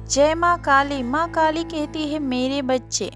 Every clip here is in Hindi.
जय माँ काली कहती है मेरे बच्चे,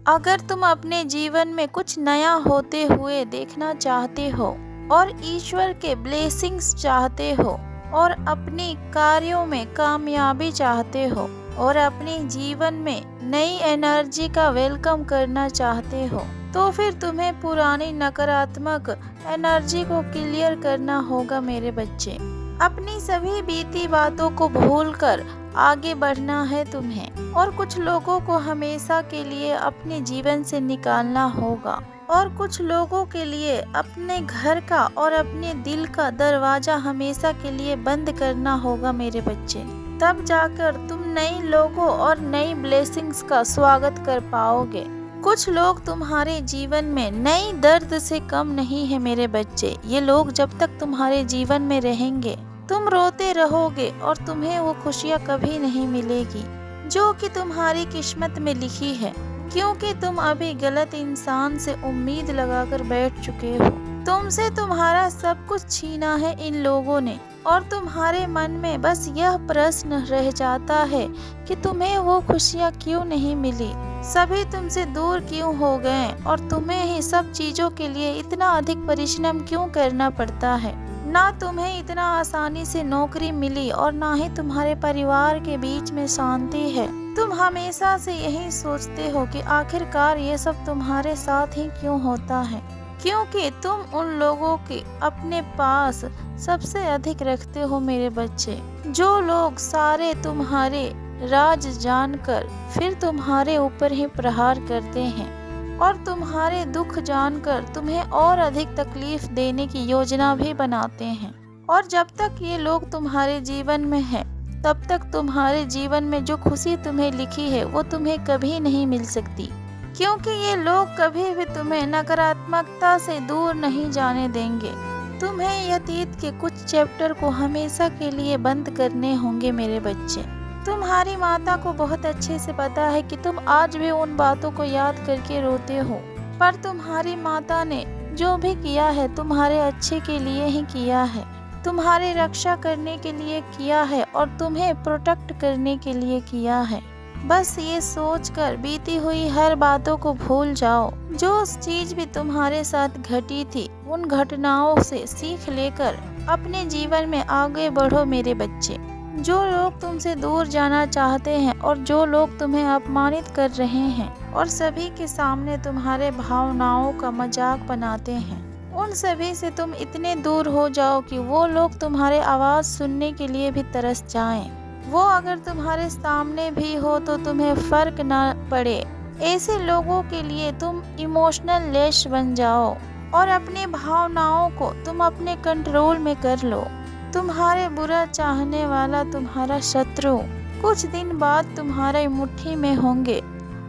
अगर तुम अपने जीवन में कुछ नया होते हुए देखना चाहते हो और ईश्वर के ब्लेसिंग्स चाहते हो और अपने कार्यों में कामयाबी चाहते हो और अपने जीवन में नई एनर्जी का वेलकम करना चाहते हो, तो फिर तुम्हें पुरानी नकारात्मक एनर्जी को क्लियर करना होगा मेरे बच्चे। अपनी सभी बीती बातों को भूलकर आगे बढ़ना है तुम्हें, और कुछ लोगों को हमेशा के लिए अपने जीवन से निकालना होगा और कुछ लोगों के लिए अपने घर का और अपने दिल का दरवाजा हमेशा के लिए बंद करना होगा मेरे बच्चे। तब जाकर तुम नए लोगों और नई ब्लेसिंग्स का स्वागत कर पाओगे। कुछ लोग तुम्हारे जीवन में नई दर्द से कम नहीं है मेरे बच्चे। ये लोग जब तक तुम्हारे जीवन में रहेंगे तुम रोते रहोगे और तुम्हें वो खुशियाँ कभी नहीं मिलेगी जो कि तुम्हारी किस्मत में लिखी है, क्योंकि तुम अभी गलत इंसान से उम्मीद लगाकर बैठ चुके हो। तुमसे तुम्हारा सब कुछ छीना है इन लोगों ने और तुम्हारे मन में बस यह प्रश्न रह जाता है कि तुम्हें वो खुशियाँ क्यों नहीं मिली, सभी तुमसे दूर क्यों हो गए और तुम्हें ही सब चीजों के लिए इतना अधिक परिश्रम क्यों करना पड़ता है। ना तुम्हें इतना आसानी से नौकरी मिली और ना ही तुम्हारे परिवार के बीच में शांति है। तुम हमेशा से यही सोचते हो कि आखिरकार ये सब तुम्हारे साथ ही क्यों होता है, क्योंकि तुम उन लोगों के अपने पास सबसे अधिक रखते हो मेरे बच्चे, जो लोग सारे तुम्हारे राज जानकर फिर तुम्हारे ऊपर ही प्रहार करते हैं और तुम्हारे दुख जानकर तुम्हें और अधिक तकलीफ देने की योजना भी बनाते हैं। और जब तक ये लोग तुम्हारे जीवन में हैं, तब तक तुम्हारे जीवन में जो खुशी तुम्हें लिखी है वो तुम्हें कभी नहीं मिल सकती, क्योंकि ये लोग कभी भी तुम्हें नकारात्मकता से दूर नहीं जाने देंगे। तुम्हें अतीत के कुछ चैप्टर को हमेशा के लिए बंद करने होंगे मेरे बच्चे। तुम्हारी माता को बहुत अच्छे से पता है कि तुम आज भी उन बातों को याद करके रोते हो, पर तुम्हारी माता ने जो भी किया है तुम्हारे अच्छे के लिए ही किया है, तुम्हारी रक्षा करने के लिए किया है और तुम्हें प्रोटेक्ट करने के लिए किया है। बस ये सोचकर बीती हुई हर बातों को भूल जाओ। जो चीज भी तुम्हारे साथ घटी थी उन घटनाओं से सीख लेकर अपने जीवन में आगे बढ़ो मेरे बच्चे। जो लोग तुमसे दूर जाना चाहते हैं और जो लोग तुम्हें अपमानित कर रहे हैं और सभी के सामने तुम्हारे भावनाओं का मजाक बनाते हैं, उन सभी से तुम इतने दूर हो जाओ कि वो लोग तुम्हारे आवाज सुनने के लिए भी तरस जाएं। वो अगर तुम्हारे सामने भी हो तो तुम्हें फर्क ना पड़े। ऐसे लोगों के लिए तुम इमोशनल लेस बन जाओ और अपनी भावनाओं को तुम अपने कंट्रोल में कर लो। तुम्हारे बुरा चाहने वाला तुम्हारा शत्रु कुछ दिन बाद तुम्हारे मुट्ठी में होंगे,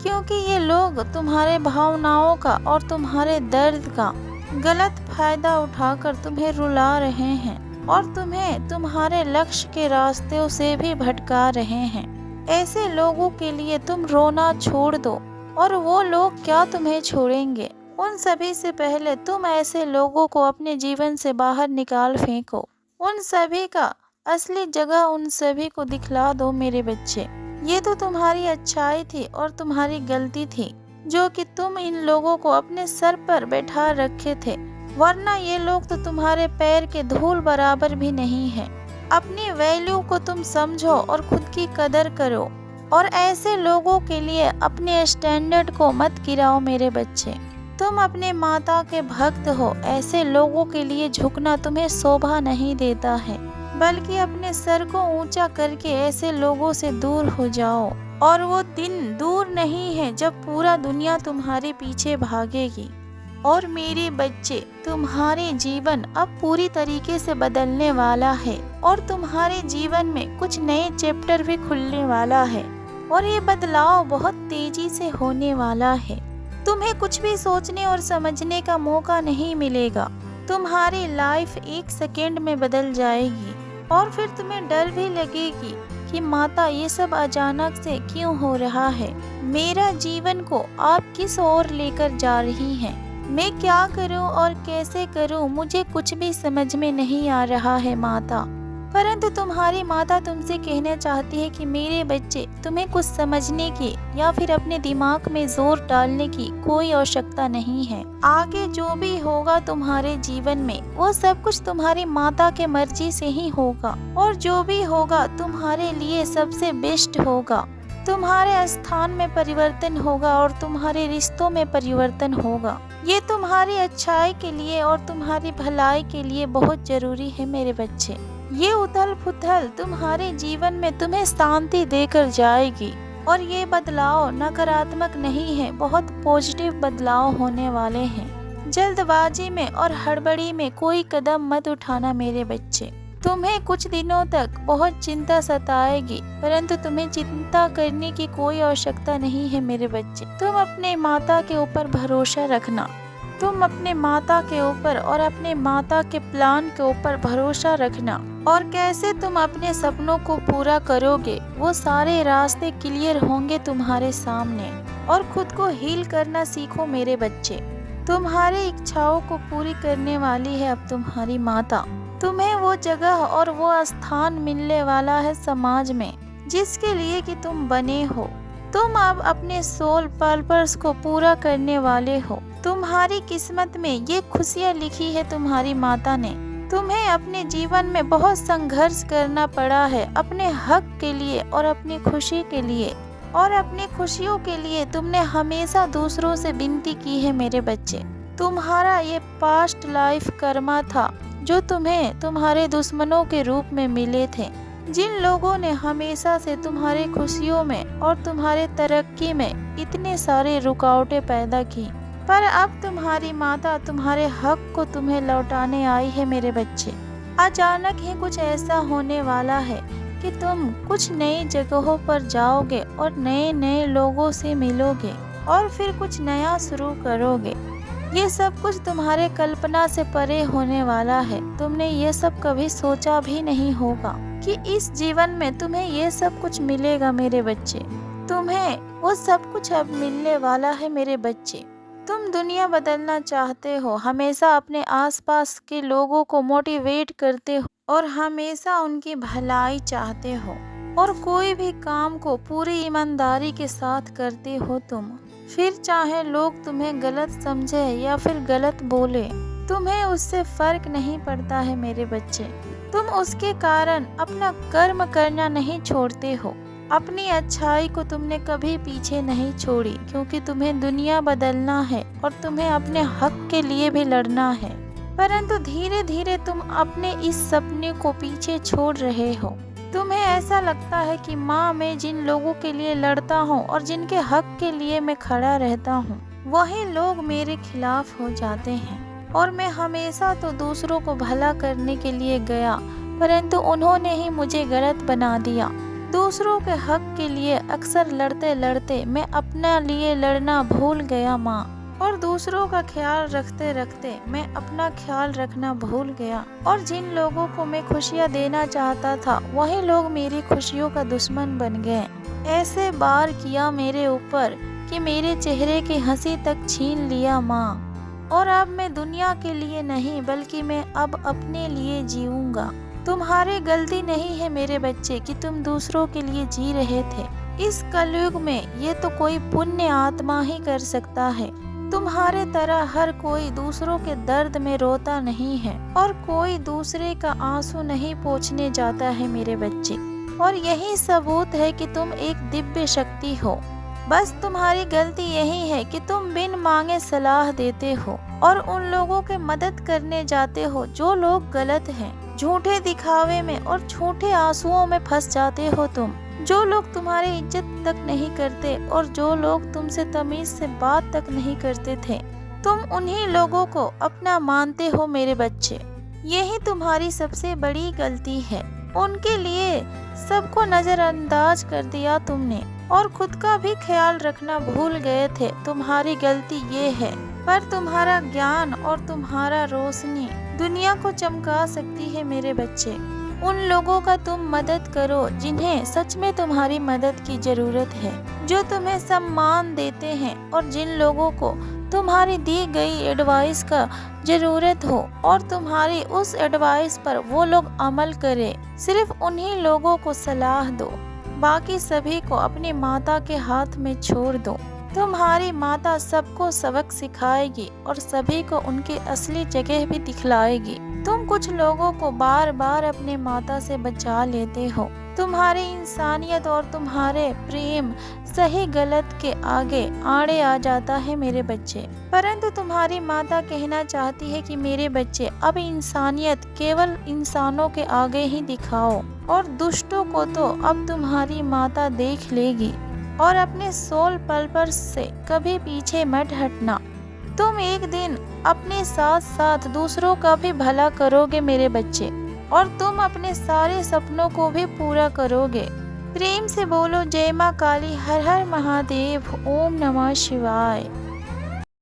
क्योंकि ये लोग तुम्हारे भावनाओं का और तुम्हारे दर्द का गलत फायदा उठाकर तुम्हें रुला रहे हैं और तुम्हें तुम्हारे लक्ष्य के रास्ते से भी भटका रहे हैं। ऐसे लोगों के लिए तुम रोना छोड़ दो और वो लोग क्या तुम्हें छोड़ेंगे। उन सभी से पहले तुम ऐसे लोगों को अपने जीवन से बाहर निकाल फेंको। उन सभी का असली जगह उन सभी को दिखला दो मेरे बच्चे। ये तो तुम्हारी अच्छाई थी और तुम्हारी गलती थी जो कि तुम इन लोगों को अपने सर पर बैठा रखे थे, वरना ये लोग तो तुम्हारे पैर के धूल बराबर भी नहीं है। अपनी वैल्यू को तुम समझो और खुद की कदर करो और ऐसे लोगों के लिए अपने स्टैंडर्ड को मत गिराओ मेरे बच्चे। तुम अपने माता के भक्त हो, ऐसे लोगों के लिए झुकना तुम्हें शोभा नहीं देता है, बल्कि अपने सर को ऊंचा करके ऐसे लोगों से दूर हो जाओ। और वो दिन दूर नहीं है जब पूरा दुनिया तुम्हारे पीछे भागेगी। और मेरे बच्चे, तुम्हारे जीवन अब पूरी तरीके से बदलने वाला है और तुम्हारे जीवन में कुछ नए चैप्टर भी खुलने वाला है और ये बदलाव बहुत तेजी से होने वाला है। तुम्हें कुछ भी सोचने और समझने का मौका नहीं मिलेगा। तुम्हारी लाइफ एक सेकेंड में बदल जाएगी और फिर तुम्हें डर भी लगेगी कि माता ये सब अचानक से क्यों हो रहा है, मेरा जीवन को आप किस ओर लेकर जा रही हैं, मैं क्या करूं और कैसे करूं, मुझे कुछ भी समझ में नहीं आ रहा है माता। परंतु तुम्हारी माता तुमसे कहना चाहती है कि मेरे बच्चे, तुम्हें कुछ समझने की या फिर अपने दिमाग में जोर डालने की कोई आवश्यकता नहीं है। आगे जो भी होगा तुम्हारे जीवन में, वो सब कुछ तुम्हारी माता के मर्जी से ही होगा, और जो भी होगा तुम्हारे लिए सबसे बेस्ट होगा। तुम्हारे स्थान में परिवर्तन होगा और तुम्हारे रिश्तों में परिवर्तन होगा। ये तुम्हारी अच्छाई के लिए और तुम्हारी भलाई के लिए बहुत जरूरी है मेरे बच्चे। ये उथल पुथल तुम्हारे जीवन में तुम्हें शांति देकर जाएगी, और ये बदलाव नकारात्मक नहीं है, बहुत पॉजिटिव बदलाव होने वाले हैं। जल्दबाजी में और हड़बड़ी में कोई कदम मत उठाना मेरे बच्चे। तुम्हें कुछ दिनों तक बहुत चिंता सताएगी, परंतु तुम्हें चिंता करने की कोई आवश्यकता नहीं है मेरे बच्चे। तुम अपने माता के ऊपर भरोसा रखना। तुम अपने माता के ऊपर और अपने माता के प्लान के ऊपर भरोसा रखना, और कैसे तुम अपने सपनों को पूरा करोगे, वो सारे रास्ते क्लियर होंगे तुम्हारे सामने। और खुद को हील करना सीखो मेरे बच्चे। तुम्हारी इच्छाओं को पूरी करने वाली है अब तुम्हारी माता। तुम्हें वो जगह और वो स्थान मिलने वाला है समाज में जिसके लिए कि तुम बने हो। तुम अब अपने सोल पर्पस को पूरा करने वाले हो। तुम्हारी किस्मत में ये खुशियाँ लिखी है तुम्हारी माता ने। तुम्हें अपने जीवन में बहुत संघर्ष करना पड़ा है अपने हक के लिए और अपनी खुशी के लिए, और अपनी खुशियों के लिए तुमने हमेशा दूसरों से विनती की है मेरे बच्चे। तुम्हारा ये पास्ट लाइफ कर्मा था जो तुम्हें तुम्हारे दुश्मनों के रूप में मिले थे, जिन लोगों ने हमेशा से तुम्हारी खुशियों में और तुम्हारे तरक्की में इतने सारे रुकावटें पैदा की। पर अब तुम्हारी माता तुम्हारे हक को तुम्हें लौटाने आई है मेरे बच्चे। अचानक ही कुछ ऐसा होने वाला है कि तुम कुछ नई जगहों पर जाओगे और नए नए लोगों से मिलोगे और फिर कुछ नया शुरू करोगे। ये सब कुछ तुम्हारे कल्पना से परे होने वाला है। तुमने ये सब कभी सोचा भी नहीं होगा कि इस जीवन में तुम्हें ये सब कुछ मिलेगा मेरे बच्चे। तुम्हें वो सब कुछ अब मिलने वाला है मेरे बच्चे। तुम दुनिया बदलना चाहते हो, हमेशा अपने आसपास के लोगों को मोटिवेट करते हो और हमेशा उनकी भलाई चाहते हो, और कोई भी काम को पूरी ईमानदारी के साथ करते हो तुम। फिर चाहे लोग तुम्हें गलत समझे या फिर गलत बोले, तुम्हें उससे फर्क नहीं पड़ता है मेरे बच्चे। तुम उसके कारण अपना कर्म करना नहीं छोड़ते हो। अपनी अच्छाई को तुमने कभी पीछे नहीं छोड़ी, क्योंकि तुम्हें दुनिया बदलना है और तुम्हें अपने हक के लिए भी लड़ना है। परंतु धीरे धीरे तुम अपने इस सपने को पीछे छोड़ रहे हो। तुम्हें ऐसा लगता है कि माँ, मैं जिन लोगों के लिए लड़ता हूँ और जिनके हक के लिए मैं खड़ा रहता हूँ, वही लोग मेरे खिलाफ हो जाते हैं। और मैं हमेशा तो दूसरों को भला करने के लिए गया, परंतु उन्होंने ही मुझे गलत बना दिया। दूसरों के हक के लिए अक्सर लड़ते लड़ते मैं अपना लिए लड़ना भूल गया माँ, और दूसरों का ख्याल रखते रखते मैं अपना ख्याल रखना भूल गया। और जिन लोगों को मैं खुशियाँ देना चाहता था, वही लोग मेरी खुशियों का दुश्मन बन गए। ऐसे बार किया मेरे ऊपर कि मेरे चेहरे की हंसी तक छीन लिया माँ। और अब मैं दुनिया के लिए नहीं, बल्कि मैं अब अपने लिए जीऊंगा। तुम्हारी गलती नहीं है मेरे बच्चे कि तुम दूसरों के लिए जी रहे थे। इस कलयुग में ये तो कोई पुण्य आत्मा ही कर सकता है। तुम्हारे तरह हर कोई दूसरों के दर्द में रोता नहीं है, और कोई दूसरे का आंसू नहीं पोंछने जाता है मेरे बच्चे। और यही सबूत है कि तुम एक दिव्य शक्ति हो। बस तुम्हारी गलती यही है कि तुम बिन मांगे सलाह देते हो और उन लोगों के मदद करने जाते हो जो लोग गलत हैं। झूठे दिखावे में और झूठे आंसुओं में फंस जाते हो तुम। जो लोग तुम्हारी इज्जत तक नहीं करते और जो लोग तुमसे तमीज से बात तक नहीं करते थे, तुम उन्हीं लोगों को अपना मानते हो मेरे बच्चे। यही तुम्हारी सबसे बड़ी गलती है। उनके लिए सबको नजरअंदाज कर दिया तुमने और खुद का भी ख्याल रखना भूल गए थे। तुम्हारी गलती ये है, पर तुम्हारा ज्ञान और तुम्हारा रोशनी दुनिया को चमका सकती है मेरे बच्चे। उन लोगों का तुम मदद करो जिन्हें सच में तुम्हारी मदद की जरूरत है, जो तुम्हें सम्मान देते हैं और जिन लोगों को तुम्हारी दी गई एडवाइस का जरूरत हो और तुम्हारी उस एडवाइस पर वो लोग अमल करें। सिर्फ उन्हीं लोगों को सलाह दो, बाकी सभी को अपनी माता के हाथ में छोड़ दो। तुम्हारी माता सबको सबक सिखाएगी और सभी को उनकी असली जगह भी दिखलाएगी। तुम कुछ लोगों को बार बार अपने माता से बचा लेते हो। तुम्हारी इंसानियत और तुम्हारे प्रेम सही गलत के आड़े आ जाता है मेरे बच्चे। परंतु तुम्हारी माता कहना चाहती है कि मेरे बच्चे अब इंसानियत केवल इंसानों के आगे ही दिखाओ और दुष्टों को तो अब तुम्हारी माता देख लेगी। और अपने सोल पर्पस से कभी पीछे मत हटना। तुम एक दिन अपने साथ साथ दूसरों का भी भला करोगे मेरे बच्चे, और तुम अपने सारे सपनों को भी पूरा करोगे। प्रेम से बोलो जय माँ काली, हर हर महादेव, ओम नमः शिवाय।